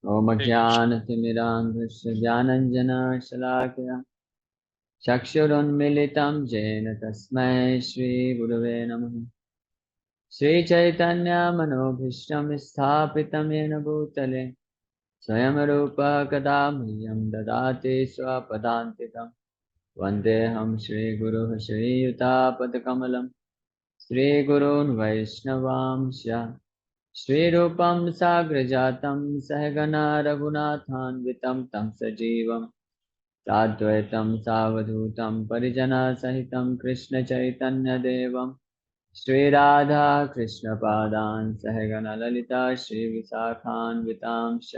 ओम ज्ञानतिमिरान्धस्य ज्ञानञ्जनशलाकया चक्षुरुन्मिलितं येन तस्मै श्रीगुरवे नमः। श्रीचैतन्यमनोभीष्टं स्थापितं येन भूतले स्वयं रूपः कदा मह्यं ददाति स्वपदान्तिकं। वन्देऽहं श्रीगुरुः श्रीयुतापदकमलं श्रीगुरून् वैष्णवांश्च श्रीरूपं साग्रजातं सहगना रघुनाथान्वितं तं सजीवं साद्वैतं सावधूतं परिजनसहितं कृष्णचैतन्यदेवं श्रीराधा कृष्णपादान् सहगण ललिता श्रीविशाखान्वितांश्च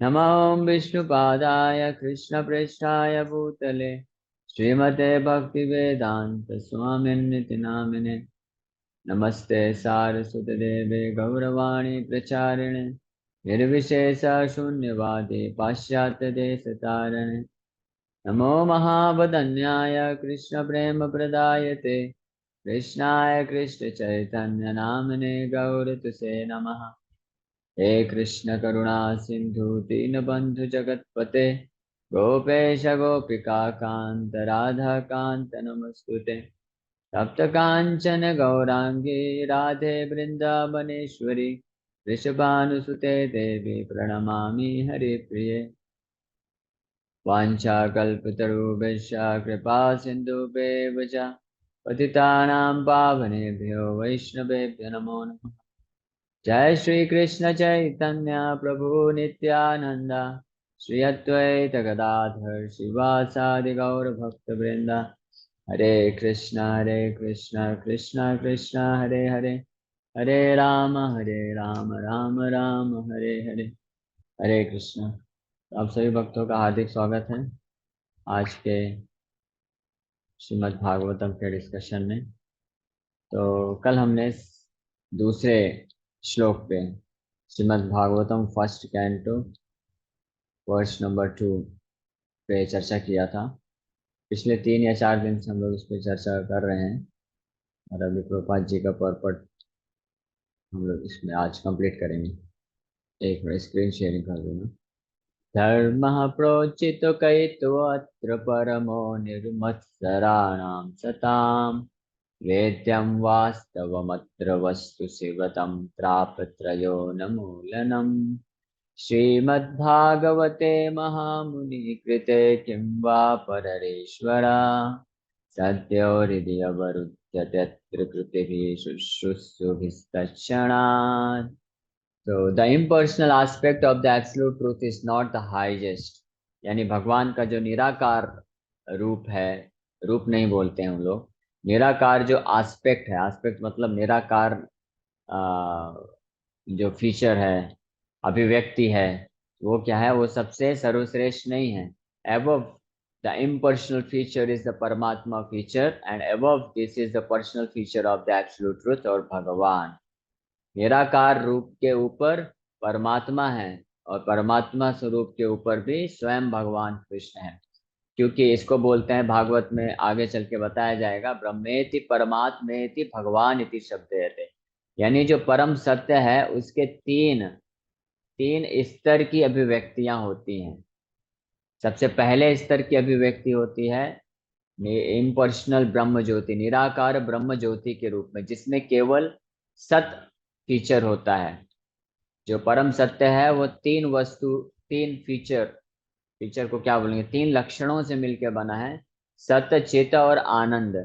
नमो विष्णुपादाय कृष्णप्रेष्ठाय भूतले श्रीमते भक्तिवेदान्तस्वामिन्निति नामिने नमस्ते सारस्वतदेवे गौरवाणी प्रचारिणे निर्विशेषशून्यवादे पाश्चात्यदेशतारिणे नमो महावदन्याय कृष्णप्रेमप्रदायते कृष्णाय कृष्णचैतन्यनामिने गौरतुसे नमः। हे कृष्ण करुणा सिन्धु दीनबन्धु जगत्पते गोपेश गोपिका कान्त राधा कान्त नमस्तुते। सप्तकाञ्चन गौराङ्गी राधे वृन्दावनेश्वरी वृषभानुसुते देवी प्रणमामि हरिप्रिये। वाञ्छाकल्पतरुभ्यश्च कृपा सिन्धुभ्येव च पतितानां पावनेभ्यो वैष्णवेभ्यो नमो नमः। जय श्री कृष्ण चैतन्य प्रभु नित्यानंद श्री अद्वैत गदाधर शिवासादि गौर भक्तवृंद। हरे कृष्ण कृष्ण कृष्ण हरे हरे हरे राम राम राम हरे हरे। हरे कृष्ण। आप सभी भक्तों का हार्दिक स्वागत है आज के श्रीमद् भागवतम के डिस्कशन में। तो कल हमने दूसरे श्लोक पे Srimad Bhagavatam first canto verse number 2 पे चर्चा किया था। पिछले 3 या 4 दिन से हम लोग इस पे चर्चा कर रहे हैं और अभी प्रभुपाद जी का पर्पट हम लोग इसमें आज कंप्लीट करेंगे। एक मिनट स्क्रीन शेयरिंग कर दूंगा। धर्म प्रोचित कयित्वत्र परमो निर्मत्सराणां सताम् वेद्यं वास्तवमत्र वस्तु शिवतं त्रापत्रयो न मूलनम्। श्रीमद्भागवते महामुनि कृते किं वा पररेश्वरा सद्यो हृदि अवरुध्यत्यत्र कृतिभिः शुश्रूषुभिस्तत्क्षणात्। So the impersonal aspect of the absolute truth is not the highest, यानी भगवान का जो निराकार रूप है, रूप नहीं बोलते हैं हम लोग, निराकार जो आस्पेक्ट है, आस्पेक्ट मतलब निराकार जो फीचर है, अभिव्यक्ति है, वो क्या है? वो सबसे सर्वश्रेष्ठ नहीं है। Above the impersonal feature is the Paramatma feature and above this is the personal feature of the absolute truth और भगवान। निराकार रूप के ऊपर परमात्मा है और परमात्मा स्वरूप के ऊपर भी स्वयं भगवान कृष्ण है। क्योंकि इसको बोलते हैं, भागवत में आगे चल के बताया जाएगा, ब्रह्मेति परमात्मेति भगवान इति शब्दयते, यानी जो परम सत्य है उसके तीन तीन स्तर की अभिव्यक्तियां होती हैं। सबसे पहले स्तर की अभिव्यक्ति होती है इम्पर्सनल ब्रह्म ज्योति, निराकार ब्रह्म ज्योति के रूप में, जिसमें केवल सत फीचर होता है। जो परम सत्य है वो तीन वस्तु, तीन फीचर, फीचर को क्या बोलेंगे, तीन लक्षणों से मिलकर बना है, सत्य चित और आनंद।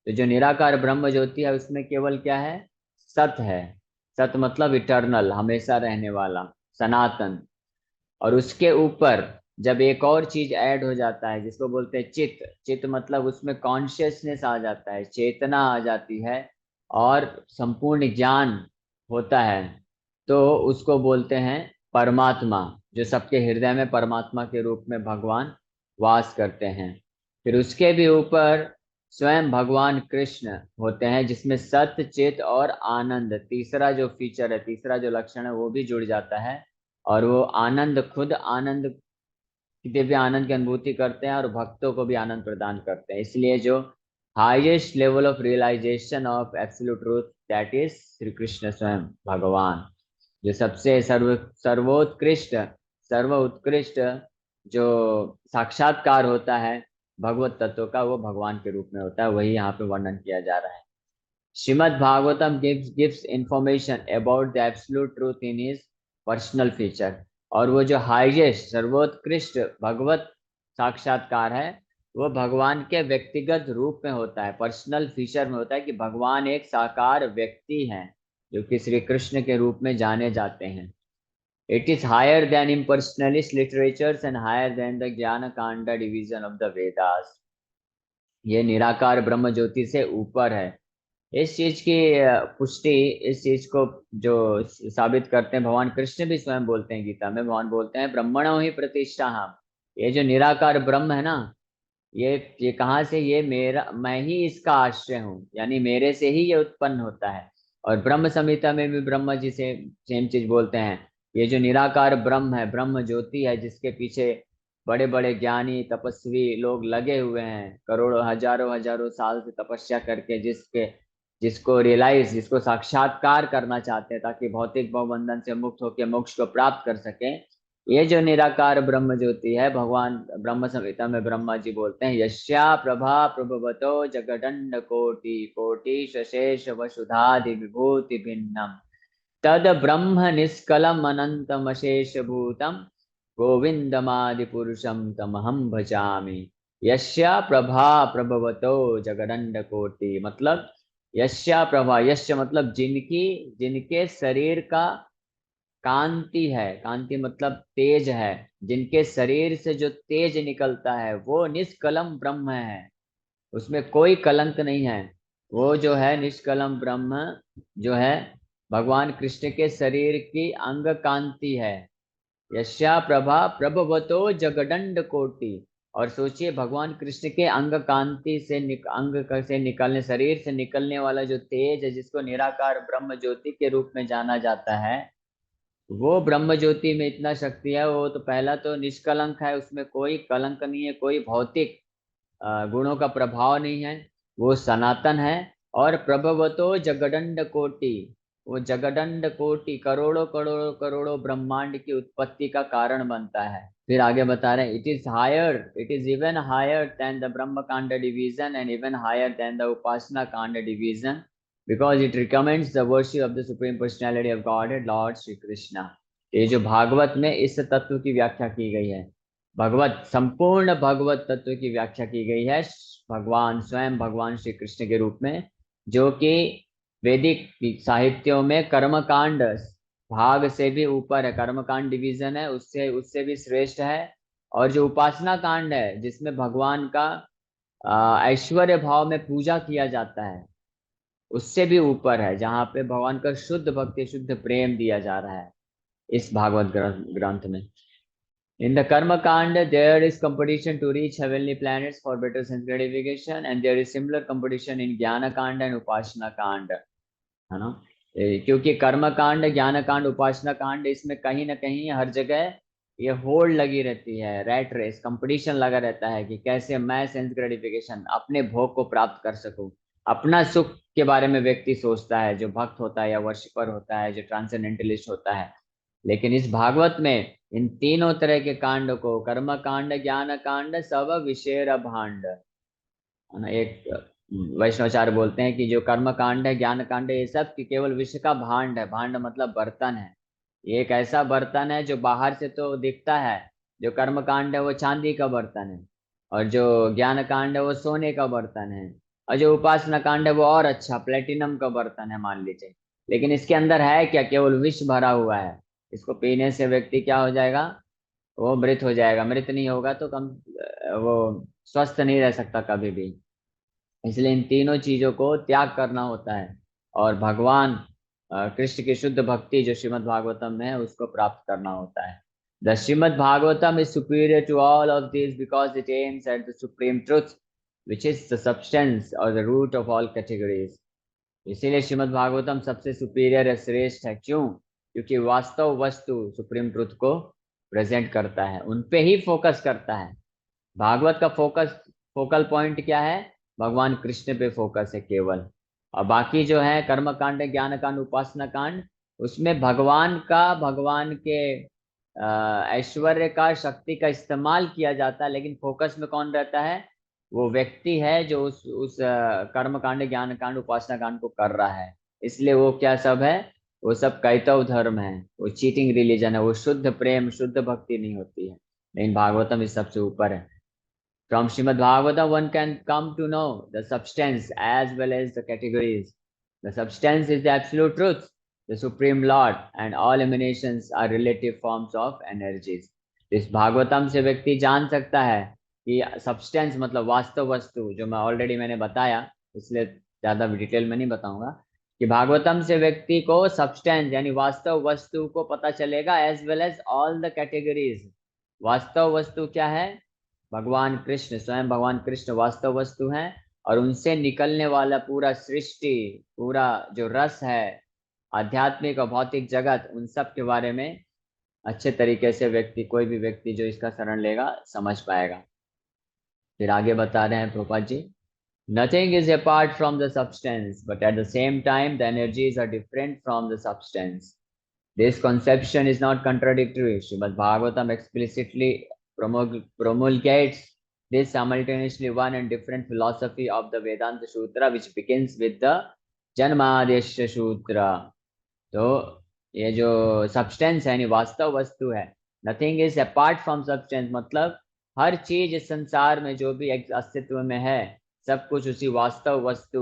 तो जो निराकार ब्रह्म ज्योति है उसमें केवल क्या है? सत है। सत मतलब इटर्नल, हमेशा रहने वाला, सनातन। और उसके ऊपर जब एक और चीज ऐड हो जाता है जिसको बोलते हैं चित्त, चित्त मतलब उसमें कॉन्शियसनेस आ जाता है, चेतना आ जाती है और संपूर्ण ज्ञान होता है, तो उसको बोलते हैं परमात्मा। जो सबके हृदय में परमात्मा के रूप में भगवान वास करते हैं। फिर उसके भी ऊपर स्वयं भगवान कृष्ण होते हैं, जिसमें सत्य चित और आनंद, तीसरा जो फीचर है, तीसरा जो लक्षण है वो भी जुड़ जाता है। और वो आनंद, खुद आनंद, दिव्य आनंद की अनुभूति करते हैं और भक्तों को भी आनंद प्रदान करते हैं। इसलिए जो highest level of realisation of absolute truth, that is Shri Krishna स्वयं भगवान। जो सबसे सर्वोत्कृष्ट सर्व उत्कृष्ट जो साक्षात्कार होता है भगवत तत्व का, वो भगवान के रूप में होता है। वही यहाँ पे वर्णन किया जा रहा है। Shrimad Bhagavatam gives information about the absolute truth in his personal feature। और वो जो हाईएस्ट सर्वोत्कृष्ट भगवत साक्षात्कार है वो भगवान के व्यक्तिगत रूप में होता है, पर्सनल फीचर में होता है, कि भगवान एक साकार व्यक्ति हैं जो कि श्री कृष्ण के रूप में जाने जाते हैं। It is higher than impersonalist literatures and higher than the ज्ञान कांड डिवीजन ऑफ द वेदास। ये निराकार ब्रह्म ज्योति से ऊपर है। इस चीज की पुष्टि, इस चीज को जो साबित करते हैं भगवान कृष्ण भी स्वयं बोलते हैं गीता में। भगवान बोलते हैं ब्रह्मणो ही प्रतिष्ठा हम। ये जो निराकार ब्रह्म है ना, ये कहाँ से, ये मेरा, मैं ही इसका आश्रय हूँ, यानी मेरे से ही ये उत्पन्न होता है। और ब्रह्म संहिता में भी ब्रह्म जी से सेम चीज बोलते हैं। ये जो निराकार ब्रह्म है, ब्रह्म ज्योति है, जिसके पीछे बड़े बड़े ज्ञानी तपस्वी लोग लगे हुए हैं, करोड़ों हजारों हजारों साल से तपस्या करके, जिसको रियलाइज, जिसको साक्षात्कार करना चाहते हैं ताकि भौतिक भवबंधन से मुक्त होकर मोक्ष को प्राप्त कर सके। ये जो निराकार ब्रह्म ज्योति है, भगवान ब्रह्म संहिता में ब्रह्मा जी बोलते हैं यस्या प्रभा प्रभवतो जगदंड कोटि कोटि शेष वसुधादि विभूति भिन्नम तद ब्रह्म निष्कलम अनंतम अशेष भूतम गोविंदमादि पुरुषम तमहम भजामि। यस्या प्रभा प्रभवतो जगदंड कोटि, मतलब यस्या प्रभा, यश मतलब जिनकी, जिनके शरीर का कांति है, कांति मतलब तेज है, जिनके शरीर से जो तेज निकलता है वो निष्कलम ब्रह्म है, उसमें कोई कलंक नहीं है। वो जो है निष्कलम ब्रह्म जो है भगवान कृष्ण के शरीर की अंग कांति है। यस्या प्रभा प्रभवतो जगदंड कोटि। और सोचिए भगवान कृष्ण के अंग कांति से से निकलने, शरीर से निकलने वाला जो तेज है, जिसको निराकार ब्रह्म ज्योति के रूप में जाना जाता है, वो ब्रह्म ज्योति में इतना शक्ति है। वो तो पहला तो निष्कलंक है, उसमें कोई कलंक नहीं है, कोई भौतिक गुणों का प्रभाव नहीं है, वो सनातन है। और प्रभवतो जगदंड कोटि, वो जगदंड कोटि करोड़ों करोड़ों करोड़ों ब्रह्मांड की उत्पत्ति का कारण बनता है। फिर आगे बता रहे हैं it is higher, it is even higher than the Brahma kanda division and even higher than the upasana kanda division because it recommends the worship of the supreme personality of god lord Shri Krishna. ये जो भागवत में इस तत्व की व्याख्या की गई है, भगवत संपूर्ण भगवत तत्व की व्याख्या की गई है भगवान स्वयं, भगवान श्री कृष्ण के रूप में, जो कि वैदिक साहित्यों में कर्मकांड भाग से भी ऊपर है, कर्मकांड डिवीजन है, उससे उससे भी श्रेष्ठ है। और जो उपासना कांड है जिसमें भगवान का ऐश्वर्य भाव में पूजा किया जाता है, उससे भी ऊपर है, जहाँ पे भगवान का शुद्ध भक्ति, शुद्ध प्रेम दिया जा रहा है इस भागवत ग्रंथ में। In the Karma Kanda, there is competition to reach heavenly planets for better sense gratification, and there is similar competition in Jnana Kanda and Upasana Kanda, है ना। क्योंकि कर्म कांड, ज्ञान कांड, उपासना कांड, इसमें कहीं ना कहीं हर जगह ये होड़ लगी रहती है, रैट रेस, कंपटीशन लगा रहता है कि कैसे मैं सेंस ग्रेटिफिकेशन, अपने भोग को प्राप्त कर सकूं। अपना सुख के बारे में व्यक्ति सोचता है, जो भक्त होता है या वर्शिपर होता है, जो ट्रांसेंडेंटलिस्ट होता है। लेकिन इस भागवत में इन तीनों तरह के कांड को, कर्म कांड, ज्ञान कांड, सब विषेर भांड, है ना। एक वैष्णवाचार्य बोलते हैं कि जो कर्म कांड है, ज्ञान कांड है, ये सब कि केवल विषय का भांड है। भांड मतलब बर्तन है। ये एक ऐसा बर्तन है जो बाहर से तो दिखता है, जो कर्म कांड है वो चांदी का बर्तन है, और जो ज्ञान कांड है वो सोने का बर्तन है, और जो उपासना कांड है वो और अच्छा प्लेटिनम का बर्तन है मान लीजिए। लेकिन इसके अंदर है क्या, केवल विष भरा हुआ है। इसको पीने से व्यक्ति क्या हो जाएगा, वो मृत हो जाएगा। मृत नहीं होगा तो कम, वो स्वस्थ नहीं रह सकता कभी भी। इसलिए इन तीनों चीजों को त्याग करना होता है, और भगवान कृष्ण की शुद्ध भक्ति जो श्रीमद् भागवतम में है उसको प्राप्त करना होता है। The Srimad Bhagavatam is superior to all of this because it aims at the supreme truth which is the substance और the root of all categories. इसीलिए श्रीमद् भागवतम सबसे सुपीरियर है, श्रेष्ठ है। क्यों? क्योंकि वास्तव वस्तु सुप्रीम ट्रुथ को प्रेजेंट करता है, उन पे ही फोकस करता है। भागवत का फोकल पॉइंट क्या है? भगवान कृष्ण पे फोकस है केवल। और बाकी जो है कर्म कांड, ज्ञान कांड, उपासना कांड, उसमें भगवान के ऐश्वर्य का, शक्ति का इस्तेमाल किया जाता है, लेकिन फोकस में कौन रहता है? वो व्यक्ति है जो उस कर्म कांड, ज्ञान कांड, उपासना कांड को कर रहा है। इसलिए वो क्या सब है? वो सब कैतव धर्म है, वो चीटिंग रिलीजन है, वो शुद्ध प्रेम, शुद्ध भक्ति नहीं होती है। लेकिन भागवतम इस सबसे ऊपर है। From Srimad Bhagavatam, one can come to know the substance as well as the categories. The substance is the absolute truth, the Supreme Lord, and all emanations are relative forms of energies. इस भागवतम से व्यक्ति जान सकता है कि substance मतलब वास्तव वस्तु, जो मैं ऑलरेडी मैंने बताया, इसलिए ज़्यादा डिटेल में नहीं बताऊंगा, कि भागवतम से व्यक्ति को सब्सटेंस यानी वास्तव वस्तु को पता चलेगा, as well as all the categories. वास्तव वस्तु क्या है? भगवान कृष्ण, स्वयं भगवान कृष्ण वास्तव वस्तु हैं, और उनसे निकलने वाला पूरा सृष्टि, पूरा जो रस है, आध्यात्मिक और भौतिक जगत, उन सब के बारे में अच्छे तरीके से व्यक्ति, कोई भी व्यक्ति जो इसका शरण लेगा समझ पाएगा। फिर आगे बता रहे हैं Prabhupada ji, nothing is apart from the substance but at the same time the energies are different from the substance. This conception is not contradictory. Srimad Bhagavatam explicitly promulgates this simultaneously one and different philosophy of the Vedanta Sutra, which begins with the Janmadesha Sutra. तो ये जो substance है, यानी वास्तव वस्तु है, nothing is apart from substance, मतलब हर चीज इस संसार में जो भी अस्तित्व में है, सब कुछ उसी वास्तव वस्तु,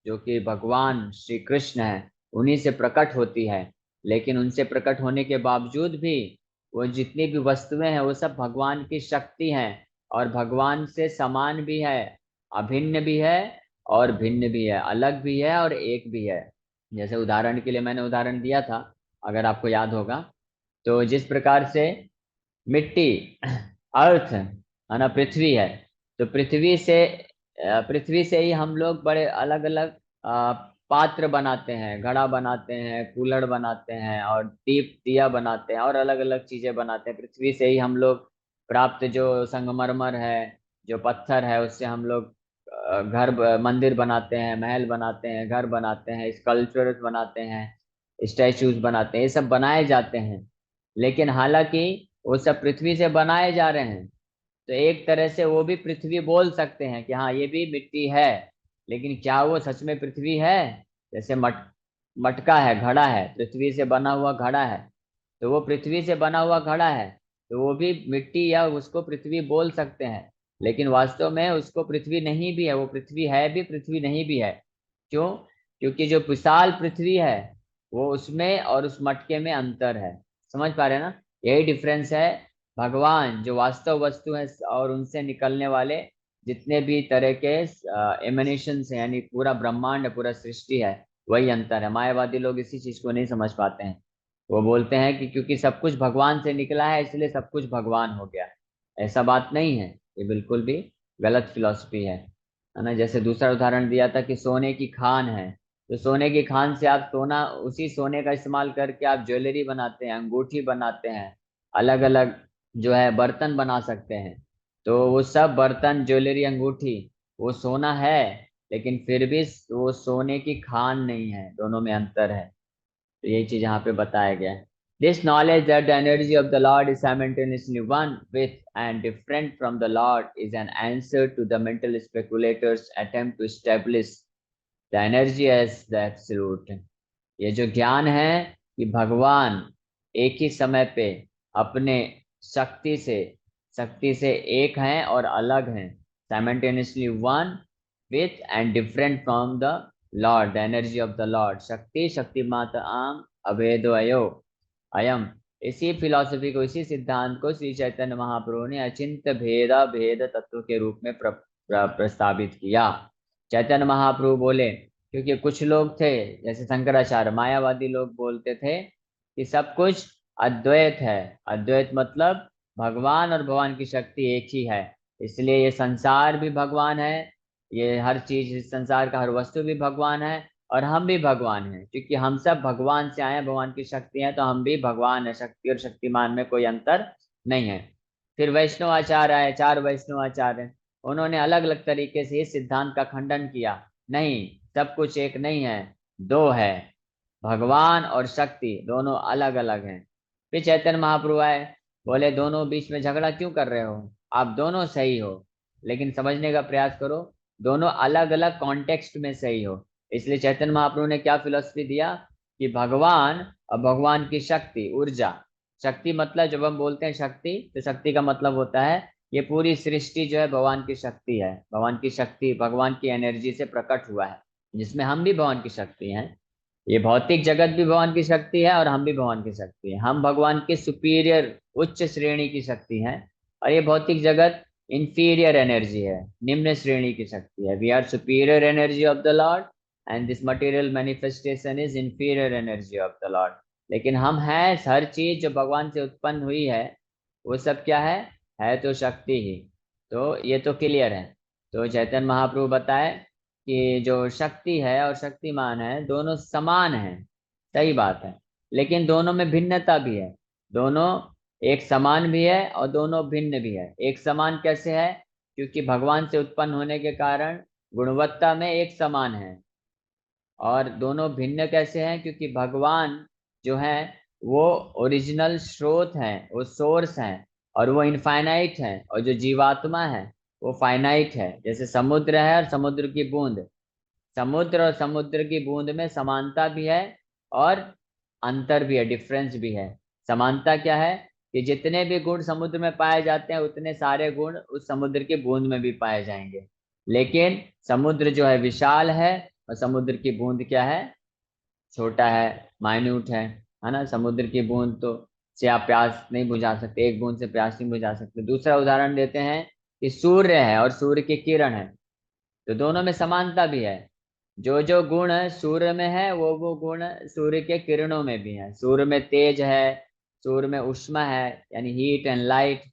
जो कि भगवान श्री कृष्ण है, उन्हीं से प्रकट होती है। लेकिन उनसे प्रकट होने के बावजूद भी वो जितनी भी वस्तुएं हैं, वो सब भगवान की शक्ति हैं, और भगवान से समान भी है, अभिन्न भी है, और भिन्न भी है, अलग भी है, और एक भी है। जैसे उदाहरण के लिए मैंने उदाहरण दिया था, अगर आपको याद होगा, तो जिस प्रकार से मिट्टी, अर्थ है ना, पृथ्वी है, तो पृथ्वी से ही हम लोग बड़े अलग अलग पात्र बनाते हैं, घड़ा बनाते हैं, कुल्हड़ बनाते हैं, और दीप दिया बनाते हैं, और अलग अलग चीजें बनाते हैं। पृथ्वी से ही हम लोग प्राप्त जो संगमरमर है, जो पत्थर है, उससे हम लोग मंदिर बनाते हैं, महल बनाते हैं, घर बनाते हैं, स्कल्पचर्स बनाते हैं, स्टैचूज बनाते हैं, ये सब बनाए जाते हैं। लेकिन हालांकि वो सब पृथ्वी से बनाए जा रहे हैं, तो एक तरह से वो भी पृथ्वी बोल सकते हैं कि हाँ, ये भी मिट्टी है। लेकिन क्या वो सच में पृथ्वी है? जैसे मटका है, घड़ा है, पृथ्वी से बना हुआ घड़ा है, तो वो पृथ्वी से बना हुआ घड़ा है, तो वो भी मिट्टी या उसको पृथ्वी बोल सकते हैं। लेकिन वास्तव में उसको पृथ्वी नहीं भी है, वो पृथ्वी है भी, पृथ्वी नहीं भी है। क्यों? क्योंकि जो विशाल पृथ्वी है, वो उसमें और उस मटके में अंतर है। समझ पा रहे हैं ना? यही डिफरेंस है। भगवान जो वास्तव वस्तु है, और उनसे निकलने वाले जितने भी तरह के एमिनेशन है, यानी पूरा ब्रह्मांड, पूरा सृष्टि है, वही अंतर है। मायावादी लोग इसी चीज को नहीं समझ पाते हैं। वो बोलते हैं कि क्योंकि सब कुछ भगवान से निकला है, इसलिए सब कुछ भगवान हो गया। ऐसा बात नहीं है, ये बिल्कुल भी गलत फिलॉसफी है ना। जैसे दूसरा उदाहरण दिया था कि सोने की खान है, तो सोने की खान से आप सोना, उसी सोने का इस्तेमाल करके आप ज्वेलरी बनाते हैं, अंगूठी बनाते हैं, अलग अलग जो है बर्तन बना सकते हैं। तो वो सब बर्तन, ज्वेलरी, अंगूठी, वो सोना है, लेकिन फिर भी वो सोने की खान नहीं है, दोनों में अंतर है। तो यही चीज यहाँ पे बताया गया है। This knowledge that the energy of the Lord is simultaneously one with and different from the Lord is an answer to the mental speculators' attempt to establish the energy as the absolute। ये जो ज्ञान है कि भगवान एक ही समय पे अपने शक्ति से शक्ति से एक हैं और अलग हैं, simultaneously one with and different from the Lord, the energy of the Lord, शक्ति शक्तिमाता आम अभेदो अयो अयम। इसी फिलॉसफी को, इसी सिद्धांत को श्री चैतन्य महाप्रभु ने अचिंत्य भेदा भेद तत्व के रूप में प्रस्तावित किया। चैतन्य महाप्रभु बोले, क्योंकि कुछ लोग थे जैसे शंकराचार्य, मायावादी लोग बोलते थे कि सब कुछ अद्वैत है। अद्वैत मतलब भगवान और भगवान की शक्ति एक ही है, इसलिए ये संसार भी भगवान है, ये हर चीज, इस संसार का हर वस्तु भी भगवान है, और हम भी भगवान हैं। क्योंकि हम सब भगवान से आए हैं, भगवान की शक्ति है, तो हम भी भगवान है। शक्ति और शक्तिमान में कोई अंतर नहीं है। फिर वैष्णव आचार्य आए, 4 वैष्णव आचार्य, उन्होंने अलग अलग तरीके से इस सिद्धांत का खंडन किया। नहीं, सब कुछ एक नहीं है, दो है। भगवान और शक्ति दोनों अलग अलग हैं। फिर चैतन्य महाप्रभु आए, बोले दोनों बीच में झगड़ा क्यों कर रहे हो, आप दोनों सही हो, लेकिन समझने का प्रयास करो, दोनों अलग अलग कॉन्टेक्स्ट में सही हो। इसलिए चैतन्य महाप्रभु ने क्या फिलॉसफी दिया कि भगवान और भगवान की शक्ति, ऊर्जा, शक्ति मतलब जब हम बोलते हैं शक्ति, तो शक्ति का मतलब होता है ये पूरी सृष्टि जो है भगवान की शक्ति है, भगवान की शक्ति भगवान की एनर्जी से प्रकट हुआ है, जिसमें हम भी भगवान की शक्ति हैं। ये भौतिक जगत भी भगवान की शक्ति है और हम भी भगवान की शक्ति है। हम भगवान के सुपीरियर उच्च श्रेणी की शक्ति हैं, और ये भौतिक जगत इंफीरियर एनर्जी है, निम्न श्रेणी की शक्ति है। We are superior energy of the Lord and this material manifestation is inferior energy of the Lord. लेकिन हम हैं, हर चीज जो भगवान से उत्पन्न हुई है वो सब क्या है तो शक्ति ही। तो ये तो क्लियर है। तो चैतन्य महाप्रभु बताए कि जो शक्ति है और शक्तिमान है दोनों समान है, सही बात है, लेकिन दोनों में भिन्नता भी है। दोनों एक समान भी है और दोनों भिन्न भी है। एक समान कैसे है, क्योंकि भगवान से उत्पन्न होने के कारण गुणवत्ता में एक समान है। और दोनों भिन्न कैसे हैं, क्योंकि भगवान जो है वो ओरिजिनल स्रोत है, वो सोर्स है, और वो इनफाइनाइट है, और जो जीवात्मा है वो फाइनाइट है। जैसे समुद्र है और समुद्र की बूंद, समुद्र और समुद्र की बूंद में समानता भी है और अंतर भी है, डिफरेंस भी है। समानता क्या है कि जितने भी गुण समुद्र में पाए जाते हैं उतने सारे गुण उस समुद्र की बूंद में भी पाए जाएंगे। लेकिन समुद्र जो है विशाल है और समुद्र की बूंद क्या है, छोटा है, माइन्यूट है ना। समुद्र की बूंद तो से आप प्यास नहीं बुझा सकते, एक बूंद से प्यास नहीं बुझा सकते। दूसरा उदाहरण देते हैं कि सूर्य है और सूर्य की किरण है, तो दोनों में समानता भी है। जो जो गुण सूर्य में है वो गुण सूर्य के किरणों में भी है। सूर्य में तेज है, सूर्य में उष्मा है, यानी हीट एंड लाइट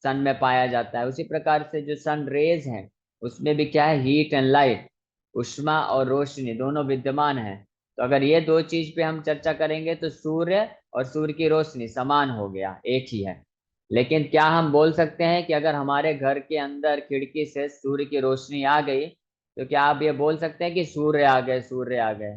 सन में पाया जाता है। उसी प्रकार से जो सन रेज हैं उसमें भी क्या है, हीट एंड लाइट, उष्मा और रोशनी दोनों विद्यमान है। तो अगर ये दो चीज पे हम चर्चा करेंगे तो सूर्य और सूर्य की रोशनी समान हो गया, एक ही है। लेकिन क्या हम बोल सकते हैं कि अगर हमारे घर के अंदर खिड़की से सूर्य की रोशनी आ गई तो क्या आप ये बोल सकते हैं कि सूर्य आ गए, सूर्य आ गए,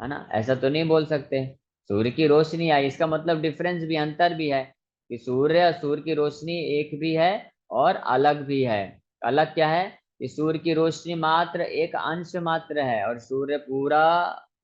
है ना? ऐसा तो नहीं बोल सकते। सूर्य की रोशनी आई, इसका मतलब डिफरेंस भी, अंतर भी है कि सूर्य और सूर्य की रोशनी एक भी है और अलग भी है। अलग क्या है कि सूर्य की रोशनी मात्र एक अंश मात्र है और सूर्य पूरा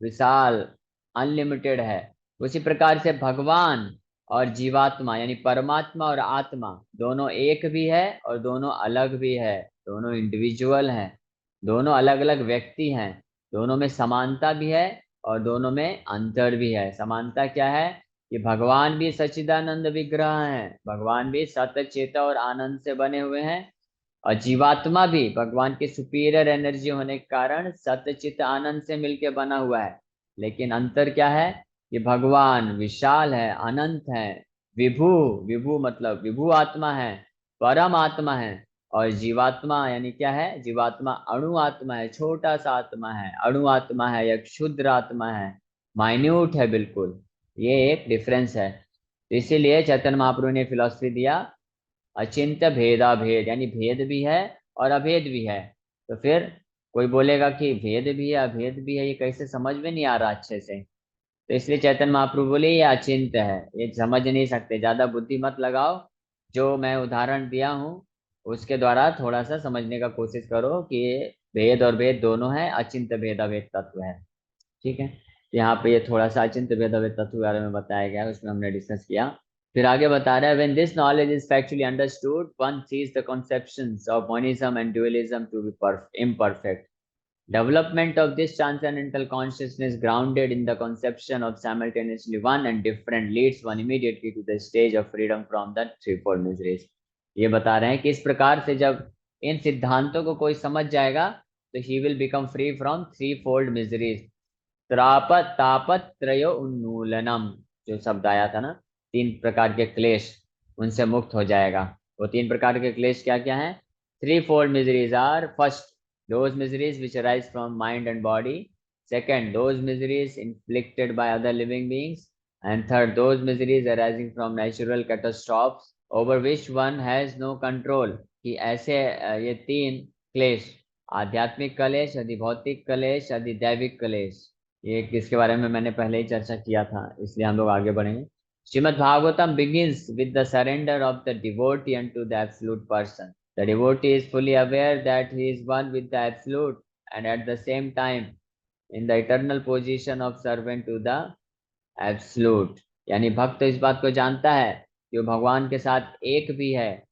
विशाल अनलिमिटेड है। उसी प्रकार से भगवान और जीवात्मा यानी परमात्मा और आत्मा दोनों एक भी है और दोनों अलग भी है। दोनों इंडिविजुअल हैं, दोनों अलग अलग व्यक्ति हैं। दोनों में समानता भी है और दोनों में अंतर भी है। समानता क्या है कि भगवान भी सच्चिदानंद विग्रह हैं, भगवान भी सत्य चेत और आनंद से बने हुए हैं, और जीवात्मा भी भगवान की सुपीरियर एनर्जी होने के कारण सत्य चित आनंद से मिलके बना हुआ है। लेकिन अंतर क्या है कि भगवान विशाल है, अनंत है, विभु, विभु मतलब विभु आत्मा है, परम आत्मा है। और जीवात्मा यानी क्या है, जीवात्मा अणु आत्मा है, छोटा सा आत्मा है, अणु आत्मा है या क्षुद्र आत्मा है, माइन्यूट है बिल्कुल। ये एक डिफरेंस है। तो इसीलिए चैतन्य महाप्रभु ने फिलॉसफी दिया अचिंत्य भेदा भेद, यानी भेद भी है और अभेद भी है। तो फिर कोई बोलेगा कि भेद भी है अभेद भी है, ये कैसे, समझ में नहीं आ रहा अच्छे से। तो इसलिए चैतन्य महाप्रभु बोले ये अचिंत्य है, ये समझ नहीं सकते, ज्यादा बुद्धि मत लगाओ। जो मैं उदाहरण दिया हूँ उसके द्वारा थोड़ा सा समझने का कोशिश करो कि ये भेद और भेद दोनों है, अचिंत्य भेद अभेद तत्व है। ठीक है, यहाँ पे ये थोड़ा सा अचिंत्य भेद अभेद तत्व के बारे में बताया गया है, उसमें हमने डिस्कस किया। फिर आगे बता रहा है when this knowledge is factually understood one sees the conceptions of monism and dualism to be imperfect. Development of this transcendental consciousness grounded in the conception of simultaneously one and different leads one immediately to the stage of freedom from the threefold miseries. ये बता रहे हैं कि इस प्रकार से जब इन सिद्धांतों को कोई समझ जाएगा तो he will become free from threefold miseries. त्रापत तापत त्रयो उन्मूलनम, जो शब्द आया था ना, तीन प्रकार के क्लेश, उनसे मुक्त हो जाएगा। वो तीन प्रकार के क्लेश क्या क्या हैं? Three fold miseries are first those miseries which arise from mind and body, second those miseries inflicted by other living beings, and third those miseries arising from natural catastrophes over which one has no control। कि ऐसे ये तीन क्लेश, आध्यात्मिक क्लेश, अधिभौतिक क्लेश, अधिदैविक क्लेश, ये किसके बारे में मैंने पहले ही चर्चा किया था, इसलिए हम लोग आगे बढ़ेंगे। Shrimad Bhagavatam begins with the surrender of the devotee unto the absolute person. The devotee is fully aware that he is one with the absolute and at the same time in the eternal position of servant to the absolute. यानी भक्त इस बात को जानता है कि वो भगवान के साथ एक भी है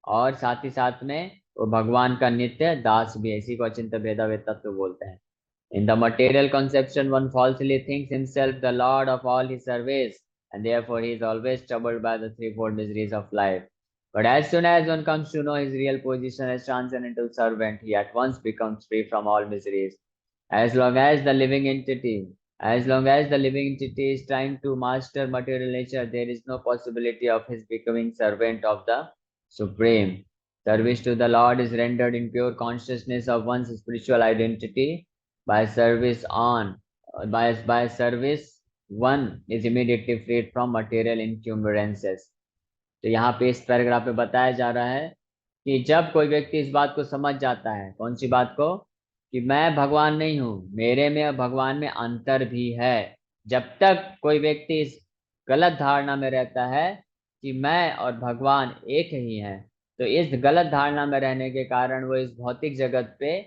और साथ ही साथ में वो भगवान का नित्य दास भी है। इसी को अचिंत्य भेदाभेद तत्व बोलते हैं। In the material conception, one falsely thinks himself the lord of all his service, and therefore he is always troubled by the threefold miseries of life. But as soon as one comes to know his real position as transcendental servant, he at once becomes free from all miseries. As long as the living entity, as long as the living entity is trying to master material nature, there is no possibility of his becoming servant of the Supreme. Service to the Lord is rendered in pure consciousness of one's spiritual identity. By service by service one is immediately freed from material encumbrances. तो यहाँ पे इस paragraph में बताया जा रहा है कि जब कोई व्यक्ति इस बात को समझ जाता है, कौन सी बात को, कि मैं भगवान नहीं हूँ, मेरे में और भगवान में अंतर भी है। जब तक कोई व्यक्ति इस गलत धारणा में रहता है कि मैं और भगवान एक ही हैं, तो इस गलत धारणा में रहने के कारण वो इस भौतिक जगत पे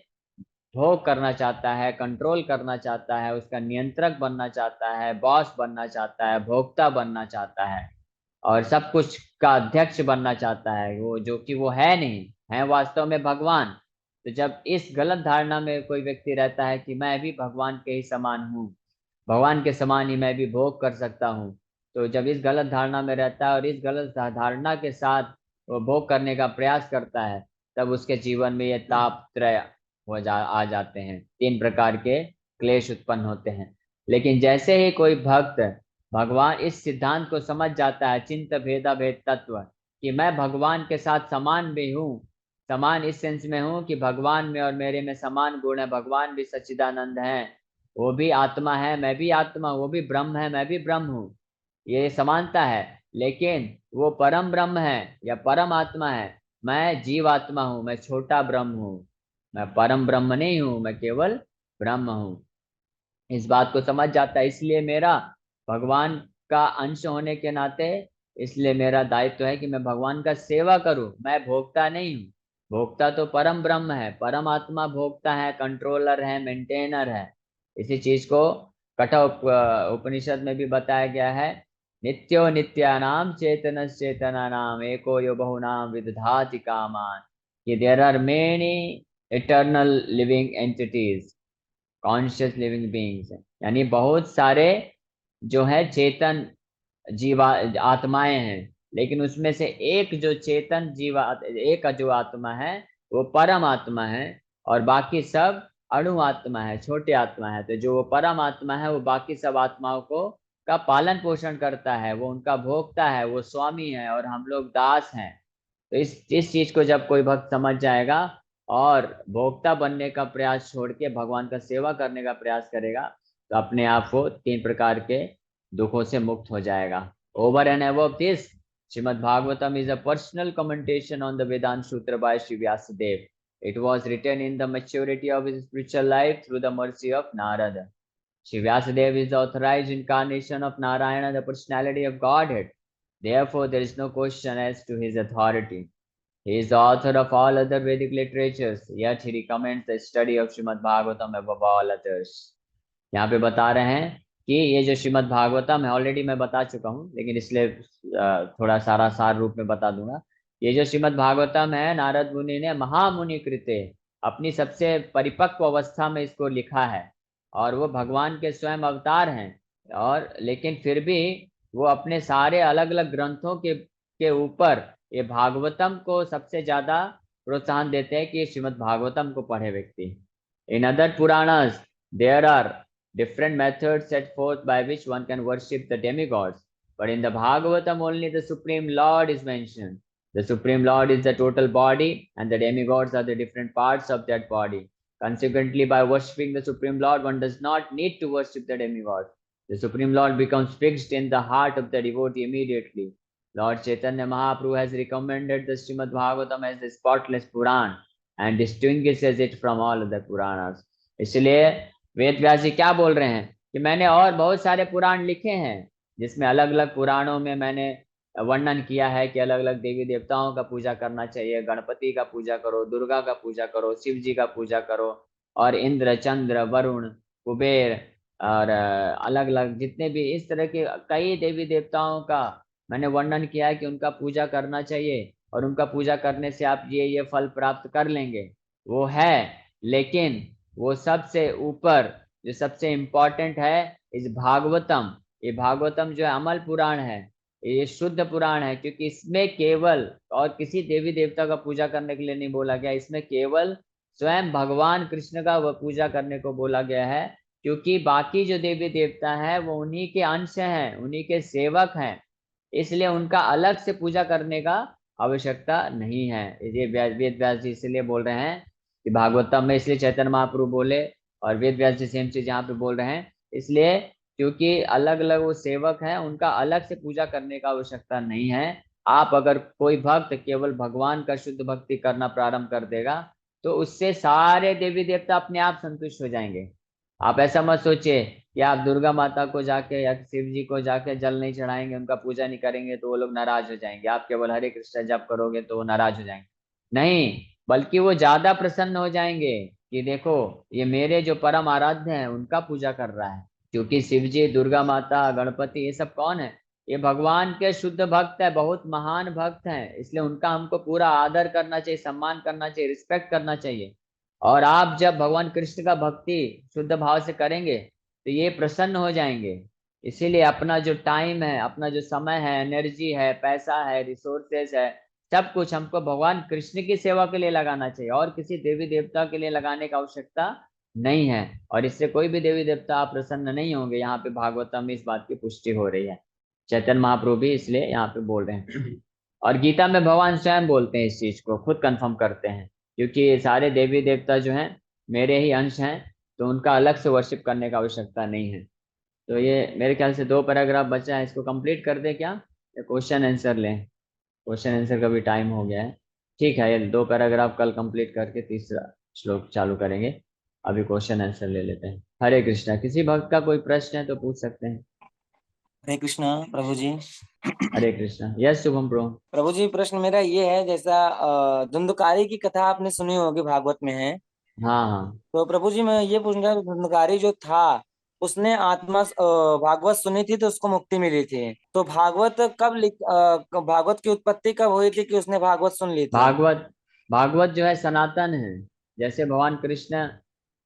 भोग करना चाहता है, कंट्रोल करना चाहता है, उसका नियंत्रक बनना चाहता है, बॉस बनना चाहता है, भोक्ता बनना चाहता है और सब कुछ का अध्यक्ष बनना चाहता है, वो जो कि वो है नहीं, है वास्तव में भगवान। तो जब इस गलत धारणा में कोई व्यक्ति रहता है कि मैं भी भगवान के ही समान हूँ, भगवान के समान ही मैं भी भोग कर सकता हूँ, तो जब इस गलत धारणा में रहता है और इस गलत धारणा के साथ वो भोग करने का प्रयास करता है, तब उसके जीवन में ये ताप त्रय आ जाते हैं, तीन प्रकार के क्लेश उत्पन्न होते हैं। लेकिन जैसे ही कोई भक्त भगवान इस सिद्धांत को समझ जाता है, चिंत भेदा भेद तत्व, कि मैं भगवान के साथ समान भी हूँ, समान इस सेंस में हूँ कि भगवान में और मेरे में समान गुण है, भगवान भी सच्चिदानंद है, वो भी आत्मा है, मैं भी आत्मा, वो भी ब्रह्म है, मैं भी ब्रह्म हूँ, ये समानता है। लेकिन वो परम ब्रह्म है या परम आत्मा है, मैं जीव आत्मा हूँ, मैं छोटा ब्रह्म हूँ, मैं परम ब्रह्म नहीं हूँ, मैं केवल ब्रह्म हूँ। इस बात को समझ जाता है, इसलिए मेरा भगवान का अंश होने के नाते, इसलिए मेरा दायित्व है कि मैं भगवान का सेवा करूं, मैं भोक्ता नहीं हूँ। भोक्ता तो परम ब्रह्म है, परम आत्मा भोक्ता है, कंट्रोलर है, मेंटेनर है। इसी चीज को कठोर उपनिषद में भी बताया गया है, नित्यो नित्यानाम चेतन चेतना नाम एको यो बहुनाम विदधाति कामान, कि there are many eternal living entities, conscious living beings, यानी बहुत सारे जो है चेतन जीवा आत्माएं हैं, लेकिन उसमें से एक जो चेतन जीवा, एक जो आत्मा है वो परम आत्मा है, और बाकी सब अणु आत्मा है, छोटे आत्मा है। तो जो वो परम आत्मा है वो बाकी सब आत्माओं को का पालन पोषण करता है, वो उनका भोक्ता है, वो स्वामी है और हम लोग दास हैं। तो इस चीज को जब कोई भक्त समझ जाएगा और भोक्ता बनने का प्रयास छोड़ के भगवान का सेवा करने का प्रयास करेगा, तो अपने आप को तीन प्रकार के दुखों से मुक्त हो जाएगा। Over and above this, Srimad Bhagavatam is a personal commentation on the Vedanta Sutra by Shri Vyasadeva. It was written in the maturity of his spiritual life through the mercy of Narada. Shri Vyasadeva is the authorized incarnation of Narayana, the personality of Godhead. Therefore, there is no question as to his authority. He is the author of all other Vedic literatures, yet he recommends the study of Srimad Bhagavatam above all others. यहाँ पे बता रहे हैं कि ये जो श्रीमद् भागवतम है, already मैं बता चुका हूँ, लेकिन इसलिए थोड़ा सारा सार रूप में बता दूंगा। ये जो श्रीमद् भागवतम है, नारद मुनि ने महामुनि कृते, अपनी सबसे परिपक्व अवस्था में इसको लिखा है, और वो भगवान के स्वयं अवतार हैं, और लेकिन फिर भी वो अपने सारे अलग अलग ग्रंथों के ऊपर ये भागवतम को सबसे ज्यादा प्रोत्साहन देते हैं कि ये श्रीमद् भागवतम को पढ़े व्यक्ति। In other Puranas there are different methods set forth by which one can worship the demigods, but in the Bhagavatam only the Supreme Lord is mentioned. The Supreme Lord is the total body, and the demigods are the different parts of that body. Consequently, by worshipping the Supreme Lord, one does not need to worship the demigods. The Supreme Lord becomes fixed in the heart of the devotee immediately. Lord Chaitanya Mahaprabhu has recommended the Srimad Bhagavatam as the spotless Puran and distinguishes it from all other Puranas. इसलिए वेद व्यास जी क्या बोल रहे हैं कि मैंने और बहुत सारे पुराण लिखे हैं जिसमें अलग अलग पुराणों में मैंने वर्णन किया है कि अलग अलग देवी देवताओं का पूजा करना चाहिए, गणपति का पूजा करो, दुर्गा का पूजा करो, शिव जी का पूजा करो, और इंद्र, चंद्र, वरुण, कुबेर, और अलग अलग जितने भी इस तरह के कई देवी देवताओं का मैंने वर्णन किया है कि उनका पूजा करना चाहिए, और उनका पूजा करने से आप ये फल प्राप्त कर लेंगे। वो है, लेकिन वो सबसे ऊपर जो सबसे इम्पोर्टेंट है इस भागवतम, ये भागवतम जो है अमल पुराण है, ये शुद्ध पुराण है, क्योंकि इसमें केवल और किसी देवी देवता का पूजा करने के लिए नहीं बोला गया, इसमें केवल स्वयं भगवान कृष्ण का वह पूजा करने को बोला गया है। क्योंकि बाकी जो देवी देवता है वो उन्हीं के अंश हैं, उन्हीं के सेवक हैं, इसलिए उनका अलग से पूजा करने का आवश्यकता नहीं है। ये वेद व्यास जी इसलिए बोल रहे हैं कि भागवतम में, इसलिए चैतन्य महाप्रभु बोले और वेद व्यास जी सेम चीज यहाँ पे बोल रहे हैं, इसलिए क्योंकि अलग अलग वो सेवक हैं, उनका अलग से पूजा करने का आवश्यकता नहीं है। आप अगर कोई भक्त केवल भगवान का शुद्ध भक्ति करना प्रारंभ कर देगा तो उससे सारे देवी देवता अपने आप संतुष्ट हो जाएंगे। आप ऐसा मत सोचिए कि आप दुर्गा माता को जाके या शिव जी को जाके जल नहीं चढ़ाएंगे, उनका पूजा नहीं करेंगे तो वो लोग नाराज हो जाएंगे, आप केवल हरे कृष्ण जप करोगे तो वो नाराज हो जाएंगे। नहीं, बल्कि वो ज्यादा प्रसन्न हो जाएंगे कि देखो ये मेरे जो परम आराध्य हैं उनका पूजा कर रहा है। क्योंकि शिव जी, दुर्गा माता, गणपति, ये सब कौन है? ये भगवान के शुद्ध भक्त है, बहुत महान भक्त हैं, इसलिए उनका हमको पूरा आदर करना चाहिए, सम्मान करना चाहिए, रिस्पेक्ट करना चाहिए। और आप जब भगवान कृष्ण का भक्ति शुद्ध भाव से करेंगे तो ये प्रसन्न हो जाएंगे। इसीलिए अपना जो टाइम है, अपना जो समय है, एनर्जी है, पैसा है, रिसोर्सेस है, सब कुछ हमको भगवान कृष्ण की सेवा के लिए लगाना चाहिए, और किसी देवी देवता के लिए लगाने की आवश्यकता नहीं है। और इससे कोई भी देवी देवता प्रसन्न नहीं होंगे। यहाँ पे भागवतम में इस बात की पुष्टि हो रही है, चैतन्य महाप्रभु भी इसलिए यहाँ पे बोल रहे हैं। और गीता में भगवान स्वयं बोलते हैं, इस चीज को खुद कंफर्म करते हैं, क्योंकि ये सारे देवी देवता जो हैं मेरे ही अंश हैं, तो उनका अलग से वर्शिप करने का आवश्यकता नहीं है। तो ये मेरे ख्याल से 2 पैराग्राफ बचा है, इसको कंप्लीट कर दे क्या, क्वेश्चन आंसर लें? क्वेश्चन आंसर का भी टाइम हो गया है। ठीक है, ये 2 पैराग्राफ कल कंप्लीट करके तीसरा श्लोक चालू करेंगे। अभी क्वेश्चन आंसर ले लेते हैं। हरे कृष्णा। किसी भक्त का कोई प्रश्न है तो पूछ सकते हैं। हरे कृष्णा प्रभु जी। हरे कृष्णा। Yes Shubham bro. प्रभु जी, प्रश्न मेरा ये है, जैसा धुंधकारी की कथा आपने सुनी होगी, भागवत में है। हाँ हाँ। तो प्रभु जी मैं ये पूछ रहा था, धुंधकारी जो था उसने भागवत सुनी थी तो उसको मुक्ति मिली थी। तो भागवत की उत्पत्ति कब हुई थी कि उसने भागवत सुन ली थी? भागवत, भागवत जो है सनातन है, जैसे भगवान कृष्ण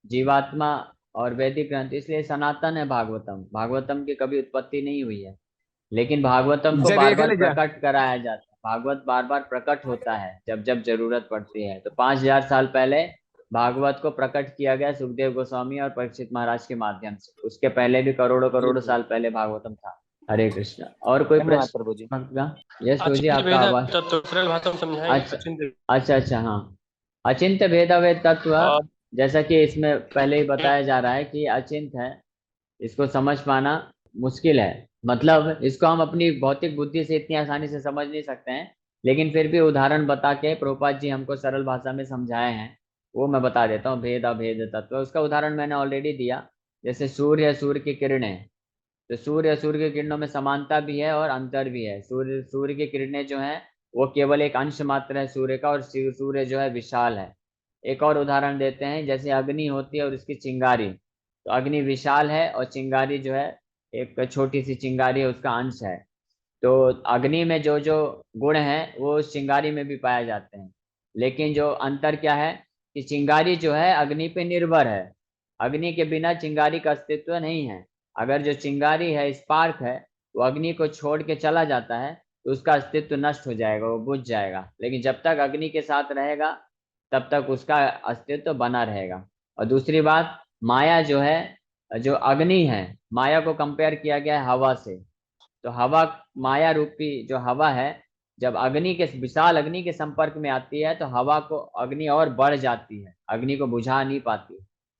जीवात्मा और वैदिक ग्रंथ, इसलिए सनातन है भागवतम। भागवतम की कभी उत्पत्ति नहीं हुई है, लेकिन भागवतम को जगह बार के बार ले जा। प्रकट कराया जाता है। भागवत बार बार प्रकट होता है जब जब जरूरत पड़ती है। तो 5000 साल पहले भागवत को प्रकट किया गया सुखदेव गोस्वामी और परीक्षित महाराज के माध्यम से। उसके पहले भी करोड़ों जी करोड़ों जी। साल पहले भागवतम था। हरे कृष्णा। और कोई धन्यवाद प्रभु जी। प्रश्न भक्त का? यस जी, अचिंत्य आपका भेद आवाज। तत्व सरल भाषा में समझाएंगे, अच्छा अचिंत्य। अच्छा अच्छा, हाँ। अचिंत्य भेदाभेद तत्व, और जैसा कि इसमें पहले ही बताया जा रहा है कि ये अचिंत्य है, इसको समझ पाना मुश्किल है। मतलब इसको हम अपनी भौतिक बुद्धि से इतनी आसानी से समझ नहीं सकते हैं, लेकिन फिर भी उदाहरण बता के प्रभुपाद जी हमको सरल भाषा में समझाए हैं, वो मैं बता देता हूँ। भेद अभेद तत्व, उसका उदाहरण मैंने ऑलरेडी दिया। जैसे सूर्य, सूर्य की किरणें, तो सूर्य, सूर्य की किरणों में समानता भी है और अंतर भी है। सूर्य, सूर्य की किरणें जो हैं वो केवल एक अंश मात्र है सूर्य का, और सूर्य जो है विशाल है। एक और उदाहरण देते हैं, जैसे अग्नि होती है और उसकी चिंगारी, तो अग्नि विशाल है और चिंगारी जो है एक छोटी सी चिंगारी है, उसका अंश है। तो अग्नि में जो जो गुण हैं वो उस चिंगारी में भी पाए जाते हैं, लेकिन जो अंतर क्या है कि चिंगारी जो है अग्नि पे निर्भर है, अग्नि के बिना चिंगारी का अस्तित्व नहीं है। अगर जो चिंगारी है, स्पार्क है, वो अग्नि को छोड़ के चला जाता है तो उसका अस्तित्व नष्ट हो जाएगा, वो बुझ जाएगा। लेकिन जब तक अग्नि के साथ रहेगा तब तक उसका अस्तित्व बना रहेगा। और दूसरी बात, माया जो है, जो अग्नि है, माया को कंपेयर किया गया है हवा से। तो हवा, माया रूपी जो हवा है, जब अग्नि के, विशाल अग्नि के संपर्क में आती है तो हवा को, अग्नि और बढ़ जाती है, अग्नि को बुझा नहीं पाती।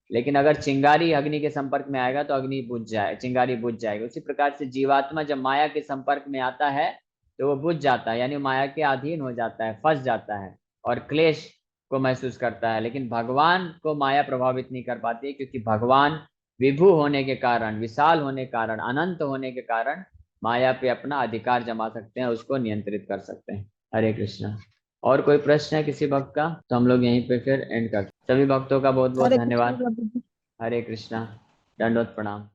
लेकिन अगर चिंगारी अग्नि के संपर्क में आएगा तो अग्नि बुझ जाए, चिंगारी बुझ जाएगी। उसी प्रकार से जीवात्मा जब माया के संपर्क में आता है तो वो बुझ जाता है, यानी माया के अधीन हो जाता है, फंस जाता है और क्लेश को महसूस करता है। लेकिन भगवान को माया प्रभावित नहीं कर पाती, क्योंकि भगवान विभु होने के कारण, विशाल होने के कारण, अनंत होने के कारण माया पे अपना अधिकार जमा सकते हैं, उसको नियंत्रित कर सकते हैं। हरे कृष्णा। और कोई प्रश्न है किसी भक्त का? तो हम लोग यहीं पे फिर एंड करते हैं। सभी भक्तों का बहुत बहुत हरे कृष्ण धन्यवाद। प्रभु जी। हरे कृष्णा। दंडवत प्रणाम।